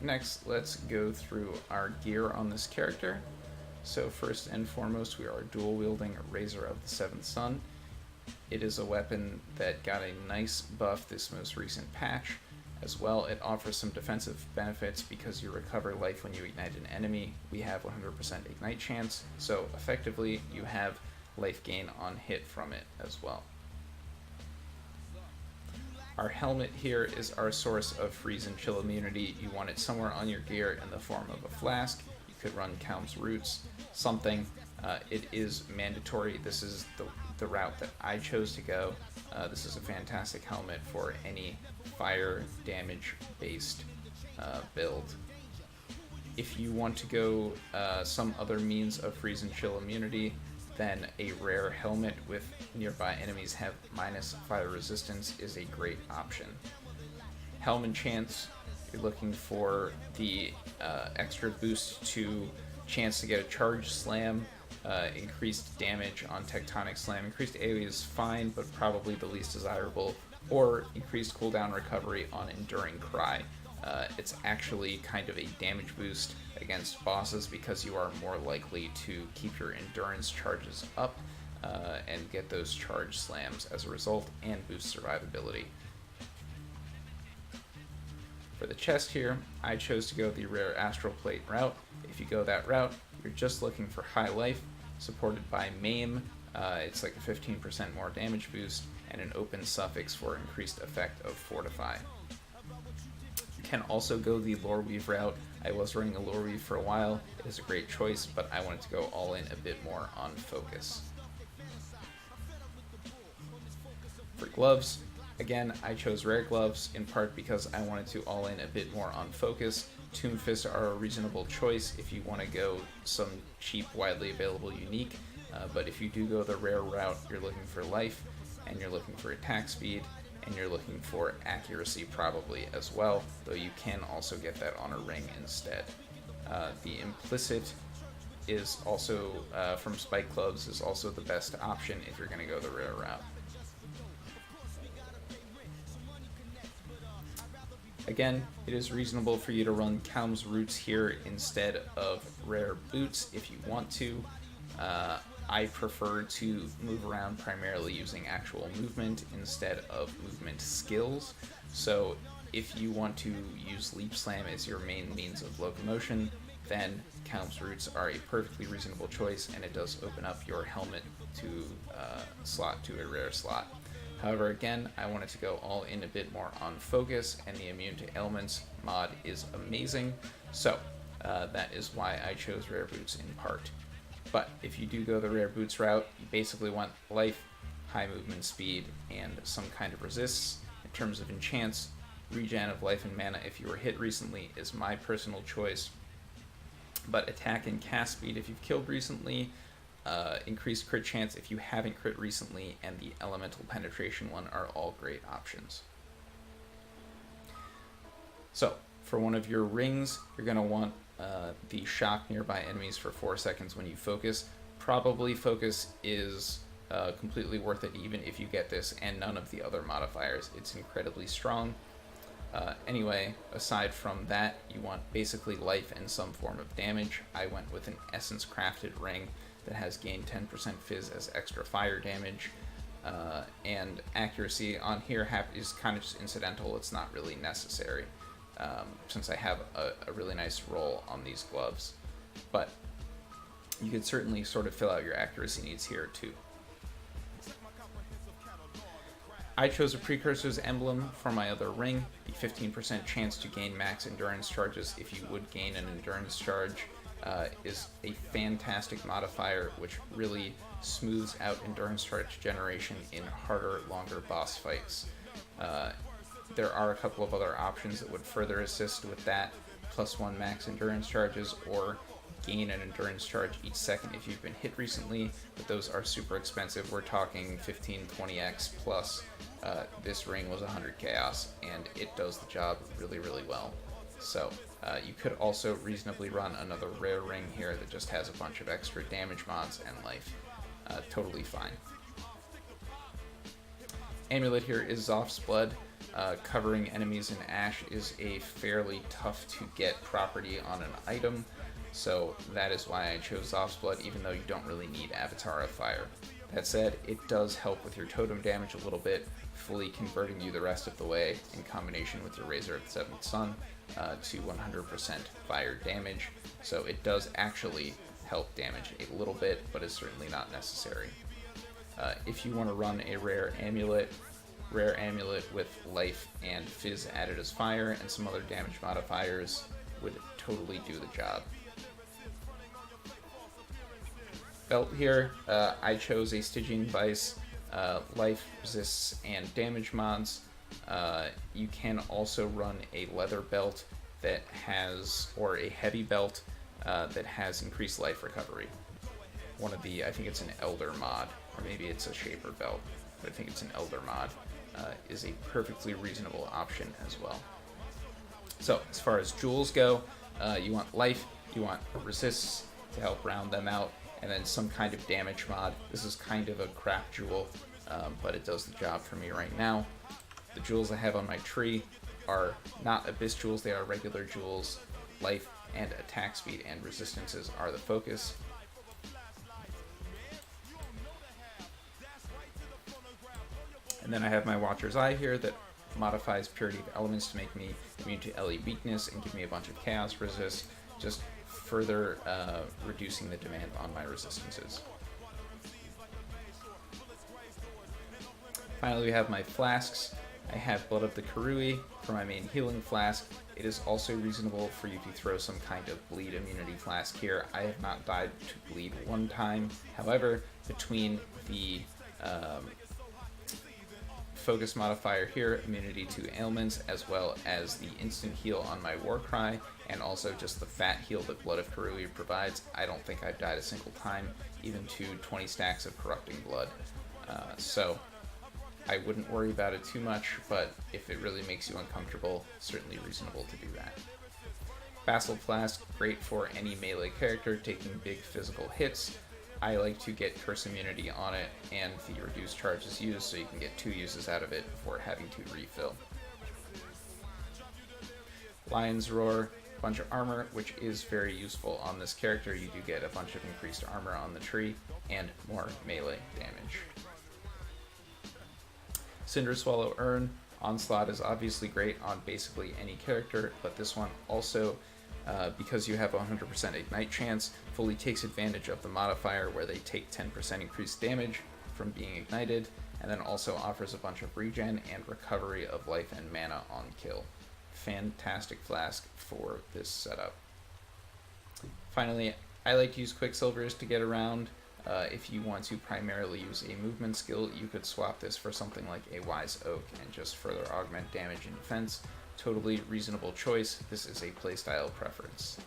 Next, let's go through our gear on this character. So first and foremost, we are dual-wielding a Razor of the Seventh Sun. It is a weapon that got a nice buff this most recent patch. As well, it offers some defensive benefits because you recover life when you ignite an enemy. We have 100% ignite chance, so effectively you have life gain on hit from it as well. Our helmet here is our source of freeze and chill immunity. You want it somewhere on your gear in the form of a flask. You could run Calm's Roots, something. It is mandatory. This is the route that I chose to go. This is a fantastic helmet for any fire damage based build. If you want to go some other means of freeze and chill immunity, then a rare helmet with nearby enemies have minus fire resistance is a great option. Helm Enchants, you're looking for the extra boost to chance to get a charge slam, increased damage on Tectonic Slam. Increased AoE is fine, but probably the least desirable, or increased cooldown recovery on Enduring Cry. It's actually kind of a damage boost against bosses because you are more likely to keep your endurance charges up and get those charge slams as a result, and boost survivability. For the chest here, I chose to go the rare Astral Plate route. If you go that route, you're just looking for high life, supported by Maim. It's like a 15% more damage boost, and an open suffix for increased effect of Fortify. You can also go the Lore Weave route. I was running a Lore Weave for a while. It is a great choice, but I wanted to go all in a bit more on focus. For gloves, again, I chose rare gloves in part because I wanted to all in a bit more on focus. Tomb Fists are a reasonable choice if you want to go some cheap, widely available unique, but if you do go the rare route, you're looking for life, and you're looking for attack speed, and you're looking for accuracy probably as well, though you can also get that on a ring instead. The Implicit is also, from Spike Clubs, is also the best option if you're going to go the rare route. Again, it is reasonable for you to run Calm's Roots here instead of rare boots if you want to. I prefer to move around primarily using actual movement instead of movement skills. So if you want to use Leap Slam as your main means of locomotion, then Calm's Roots are a perfectly reasonable choice, and it does open up your helmet to slot to a rare slot. However, again, I wanted to go all in a bit more on focus, and the Immune to Ailments mod is amazing, so that is why I chose rare boots in part. But if you do go the rare boots route, you basically want life, high movement speed, and some kind of resists. In terms of enchants, regen of life and mana if you were hit recently is my personal choice, but attack and cast speed if you've killed recently, increased crit chance if you haven't crit recently, and the elemental penetration one are all great options. So for one of your rings, you're going to want the shock nearby enemies for 4 seconds when you focus. Probably focus is completely worth it even if you get this and none of the other modifiers. It's incredibly strong. Anyway, aside from that, you want basically life and some form of damage. I went with an Essence Crafted ring that has gained 10% Fizz as extra fire damage, and accuracy on here is kind of just incidental. It's not really necessary, since I have a really nice roll on these gloves, but you could certainly sort of fill out your accuracy needs here too. I chose a Precursor's Emblem for my other ring, the 15% chance to gain max endurance charges if you would gain an endurance charge. Is a fantastic modifier which really smooths out endurance charge generation in harder, longer boss fights. There are a couple of other options that would further assist with that, +1 max endurance charges, or gain an endurance charge each second if you've been hit recently, but those are super expensive. We're talking 15-20x plus. This ring was 100 chaos, and it does the job really, really well. So you could also reasonably run another rare ring here that just has a bunch of extra damage mods and life. Totally fine. Amulet here is Zoph's Blood. Covering enemies in ash is a fairly tough to get property on an item, so that is why I chose Zoph's Blood, even though you don't really need Avatar of Fire. That said, it does help with your totem damage a little bit, fully converting you the rest of the way in combination with your Razor of the Seventh Sun to 100% fire damage, so it does actually help damage a little bit, but is certainly not necessary. If you want to run a rare amulet with life and fizz added as fire and some other damage modifiers would totally do the job. Belt here, I chose a Stygian Vice, life, resists, and damage mods. You can also run a leather belt that has, or a heavy belt that has increased life recovery. One of the, I think it's an Elder mod, or maybe it's a Shaper belt, but I think it's an Elder mod, is a perfectly reasonable option as well. So, as far as jewels go, you want life, you want resists to help round them out, and then some kind of damage mod. This is kind of a crap jewel, but it does the job for me right now. The jewels I have on my tree are not Abyss jewels, they are regular jewels. Life and attack speed and resistances are the focus. And then I have my Watcher's Eye here that modifies Purity of Elements to make me immune to LE weakness and give me a bunch of Chaos resist, just further reducing the demand on my resistances. Finally, we have my flasks. I have Blood of the Karui for my main healing flask. It is also reasonable for you to throw some kind of bleed immunity flask here. I have not died to bleed one time. However, between the focus modifier here, immunity to ailments, as well as the instant heal on my Warcry, and also just the fat heal that Blood of Karui provides, I don't think I've died a single time, even to 20 stacks of Corrupting Blood. So I wouldn't worry about it too much, but if it really makes you uncomfortable, certainly reasonable to do that. Basalt Flask, great for any melee character taking big physical hits. I like to get curse immunity on it, and the reduced charge is used, so you can get 2 uses out of it before having to refill. Lion's Roar, bunch of armor, which is very useful on this character. You do get a bunch of increased armor on the tree, and more melee damage. Cinder Swallow Urn, Onslaught is obviously great on basically any character, but this one also, because you have a 100% ignite chance, fully takes advantage of the modifier where they take 10% increased damage from being ignited, and then also offers a bunch of regen and recovery of life and mana on kill. Fantastic flask for this setup. Finally, I like to use Quicksilvers to get around. If you want to primarily use a movement skill, you could swap this for something like a Wise Oak and just further augment damage and defense. Totally reasonable choice. This is a playstyle preference.